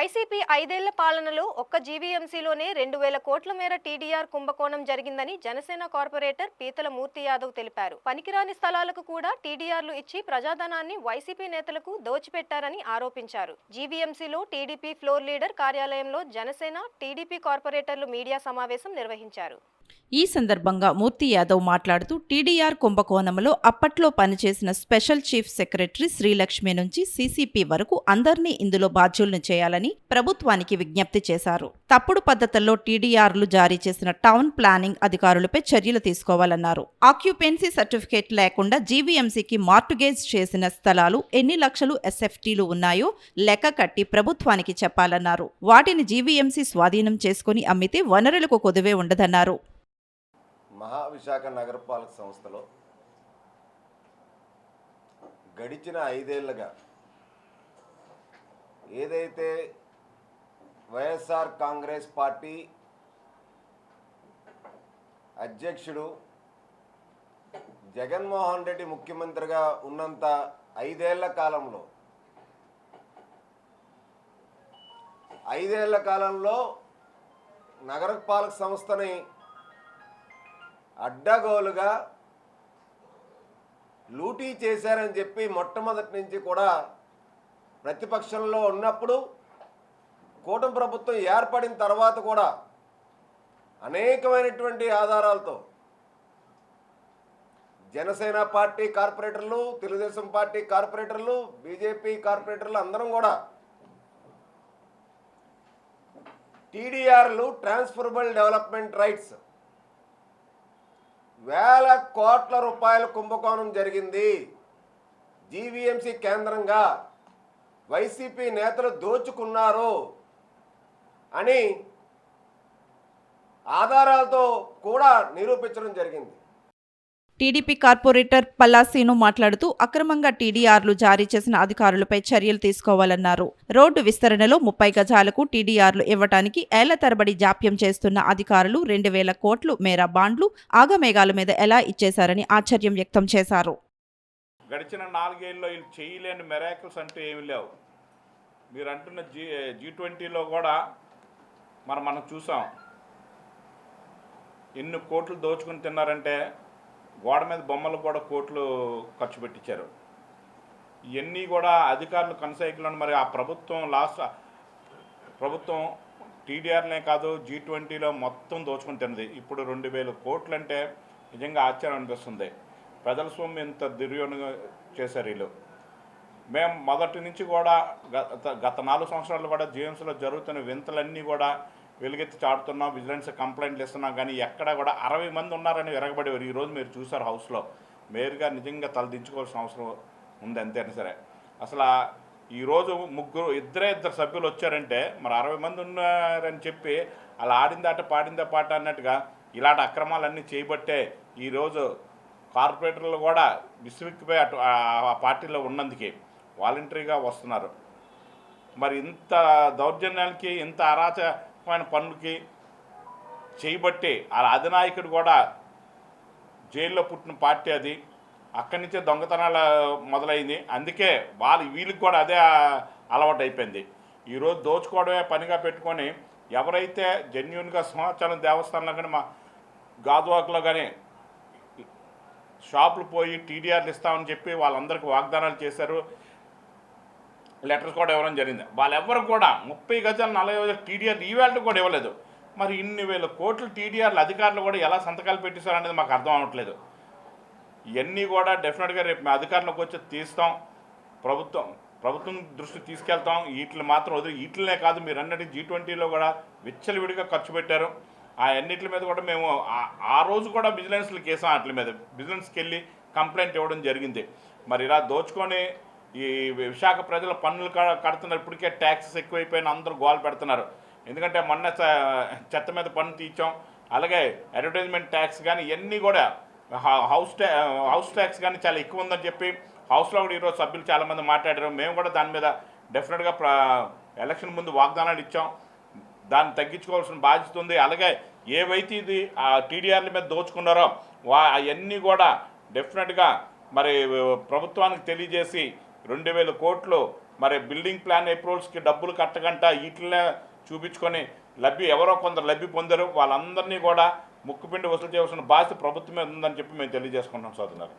YCP 5 ఏళ్ల పాలనలో ఒక్క జీవీఎంసీలోనే 2,000 కోట్ల మేర టీడీఆర్ కుంభకోణం జరిగిందని జనసేన కార్పొరేటర్ పీతల మూర్తి యాదవ్ తెలిపారు. పనికిరాని స్థలాలకు కూడా టీడీఆర్లు ఇచ్చి ప్రజాధనాన్ని వైసీపీ నేతలకు దోచిపెట్టారని ఆరోపించారు. జీవీఎంసీలో టీడీపీ ఫ్లోర్ లీడర్ కార్యాలయంలో జనసేన, టీడీపీ కార్పొరేటర్లు మీడియా సమావేశం నిర్వహించారు. ఈ సందర్భంగా మూర్తి యాదవ్ మాట్లాడుతూ టీడీఆర్ కుంభకోణంలో అప్పట్లో పనిచేసిన స్పెషల్ చీఫ్ సెక్రటరీ శ్రీలక్ష్మి నుంచి సీసీపీ వరకు అందరినీ ఇందులో బాధ్యులను చేయాలని ప్రభుత్వానికి విజ్ఞప్తి చేశారు. తప్పుడు పద్ధతుల్లో టీడీఆర్లు జారీ చేసిన టౌన్ ప్లానింగ్ అధికారులపై చర్యలు తీసుకోవాలన్నారు. ఆక్యుపెన్సీ సర్టిఫికేట్ లేకుండా జీవీఎంసీకి మార్టుగేజ్ చేసిన స్థలాలు ఎన్ని లక్షలు ఎస్ఎఫ్టీలు ఉన్నాయో లెక్క కట్టి ప్రభుత్వానికి చెప్పాలన్నారు. వాటిని జీవీఎంసీ స్వాధీనం చేసుకుని అమ్మితే వనరులకు కొదువే ఉండదన్నారు. మహావిశాఖ నగరపాలక సంస్థలో గడిచిన 5 ఏళ్లుగా ఏదైతే వైఎస్ఆర్ కాంగ్రెస్ పార్టీ అధ్యక్షుడు జగన్మోహన్ రెడ్డి ముఖ్యమంత్రిగా ఉన్నంత 5 ఏళ్ల కాలంలో 5 ఏళ్ల కాలంలో నగరపాలక సంస్థని అడ్డగోలుగా లూటీ చేశారని చెప్పి మొట్టమొదటి నుంచి కూడా ప్రతిపక్షంలో ఉన్నప్పుడు కూటమి ప్రభుత్వం ఏర్పడిన తర్వాత కూడా అనేకమైనటువంటి ఆధారాలతో జనసేన పార్టీ కార్పొరేటర్లు, తెలుగుదేశం పార్టీ కార్పొరేటర్లు, బీజేపీ కార్పొరేటర్లు అందరం కూడా టీడీఆర్లు, ట్రాన్స్ఫరబుల్ డెవలప్మెంట్ రైట్స్, వేల కోట్ల రూపాయల కుంభకోణం జరిగింది, జీవీఎంసీ కేంద్రంగా వైసీపీ నేతలు దోచుకున్నారు అని ఆధారాలతో కూడా నిరూపించడం జరిగింది. టీడీపీ కార్పొరేటర్ పల్లాసీను మాట్లాడుతూ అక్రమంగా టీడీఆర్లు జారీ చేసిన అధికారులపై చర్యలు తీసుకోవాలన్నారు. రోడ్డు విస్తరణలో 30 గజాలకు టీడీఆర్లు ఇవ్వటానికి ఏళ్ల తరబడి జాప్యం చేస్తున్న అధికారులు 2,000 కోట్లు మేర బాండ్లు ఆగమేఘాల మీద ఎలా ఇచ్చేశారని ఆశ్చర్యం వ్యక్తం చేశారు. గడిచిన 4 ఏళ్ళలో వీళ్ళు చేయలేని మెరాకిల్స్ అంటూ ఏమి లేవు. మీరు అంటున్న G20లో కూడా మనం చూసాం. ఎన్ని కోట్లు దోచుకుని తిన్నారంటే గోడ మీద బొమ్మలు కూడా కోట్లు ఖర్చు పెట్టించారు. ఇవన్నీ కూడా అధికారులు కనసాగిలను. మరి ఆ ప్రభుత్వం టీడీఆర్లే కాదు G20లో మొత్తం దోచుకుని తిన్నది. ఇప్పుడు 2,000 కోట్లు అంటే నిజంగా ఆశ్చర్యం అనిపిస్తుంది. ప్రజల సొమ్ము ఇంత దుర్వినియోగం చేశారు వీళ్ళు. మేము మొదటి నుంచి కూడా గత 4 సంవత్సరాలు కూడా జీఎంసీలో జరుగుతున్న వింతలన్నీ కూడా వెలుగెత్తి చాటుతున్నాం, విజిలెన్స్ కంప్లైంట్లు ఇస్తున్నాం. కానీ ఎక్కడ కూడా 60 మంది ఉన్నారని విరగబడేవారు. ఈరోజు మీరు చూసారు హౌస్లో మేయర్గా నిజంగా తలదించుకోవాల్సిన అవసరం ఉంది. అంతేనా సరే, అసలు ఈరోజు ఇద్దరు సభ్యులు వచ్చారంటే మరి 60 మంది ఉన్నారని చెప్పి అలా ఆడిందాట పాడిందా పాట అన్నట్టుగా ఇలాంటి అక్రమాలన్నీ చేయబట్టే ఈరోజు కార్పొరేటర్లు కూడా విసివిక్కిపోయి ఆ పార్టీలో ఉన్నందుకే వాలంటరీగా వస్తున్నారు. మరి ఇంత దౌర్జన్యాలకి, ఇంత అరాచకమైన పనులకి చేయబట్టి ఆ అధినాయకుడు కూడా జైల్లో పుట్టిన పార్టీ అది. అక్కడి నుంచే దొంగతనాలు మొదలైంది. అందుకే వీళ్ళకి కూడా అదే అలవాటు అయిపోయింది. ఈరోజు దోచుకోవడమే పనిగా పెట్టుకొని ఎవరైతే జెన్యున్గా సింహాచలం దేవస్థానంలో కానీ మా గాజువాకలో కానీ షాపులు పోయి టీడీఆర్లు ఇస్తామని చెప్పి వాళ్ళందరికీ వాగ్దానాలు చేశారు, లెటర్స్ కూడా ఇవ్వడం జరిగింది. వాళ్ళెవ్వరు కూడా 30 గజాలు 40 గజాలు టీడీఆర్లు ఈవేళ కూడా ఇవ్వలేదు. మరి ఇన్ని వేల కోట్లు టీడీఆర్లు అధికారులు కూడా ఎలా సంతకాలు పెట్టిస్తారనేది మాకు అర్థం అవ్వట్లేదు. ఇవన్నీ కూడా డెఫినెట్గా రేపు మేము అధికారంలోకి వచ్చి తీస్తాం, ప్రభుత్వం దృష్టికి తీసుకెళ్తాం. వీటిని మాత్రం వదిలి వీటినే కాదు, మీరు అన్నట్టు G20లో కూడా విచ్చలవిడిగా ఖర్చు పెట్టారు. ఆ అన్నిటి మీద కూడా మేము ఆ రోజు కూడా విజిలెన్స్లు కేసాం. వాటి మీద విజిలెన్స్కి వెళ్ళి కంప్లైంట్ ఇవ్వడం జరిగింది. మరి ఇలా దోచుకొని ఈ విశాఖ ప్రజల పన్నులు కడుతున్నారు. ఇప్పటికే ట్యాక్సెస్ ఎక్కువైపోయిన అందరూ గోల పెడుతున్నారు. ఎందుకంటే మొన్న చెత్త మీద పన్ను తీర్చాం, అలాగే అడ్వర్టైజ్మెంట్ ట్యాక్స్ కానీ ఇవన్నీ కూడా హౌస్ ట్యాక్స్ కానీ చాలా ఎక్కువ ఉందని చెప్పి హౌస్లో కూడా ఈరోజు సభ్యులు చాలామంది మాట్లాడారు. మేము కూడా దాని మీద డెఫినెట్గా ఎలక్షన్ ముందు వాగ్దానాలు ఇచ్చాం. దాన్ని తగ్గించుకోవాల్సిన బాధ్యత ఉంది. అలాగే ఏవైతే ఇది ఆ టీడీఆర్ల మీద దోచుకున్నారో అవన్నీ కూడా డెఫినెట్గా మరి ప్రభుత్వానికి తెలియజేసి 2,000 కోట్లు మరి బిల్డింగ్ ప్లాన్ అప్రూవల్స్కి డబ్బులు కట్టగంట వీటినే చూపించుకొని ఎవరో కొందరు లబ్ధి పొందారు, వాళ్ళందరినీ కూడా ముక్కుపిండి వసూలు చేయవలసిన బాధ్యత ప్రభుత్వం మీద ఉందని చెప్పి మేము తెలియజేసుకుంటున్నాం సోదరులారా.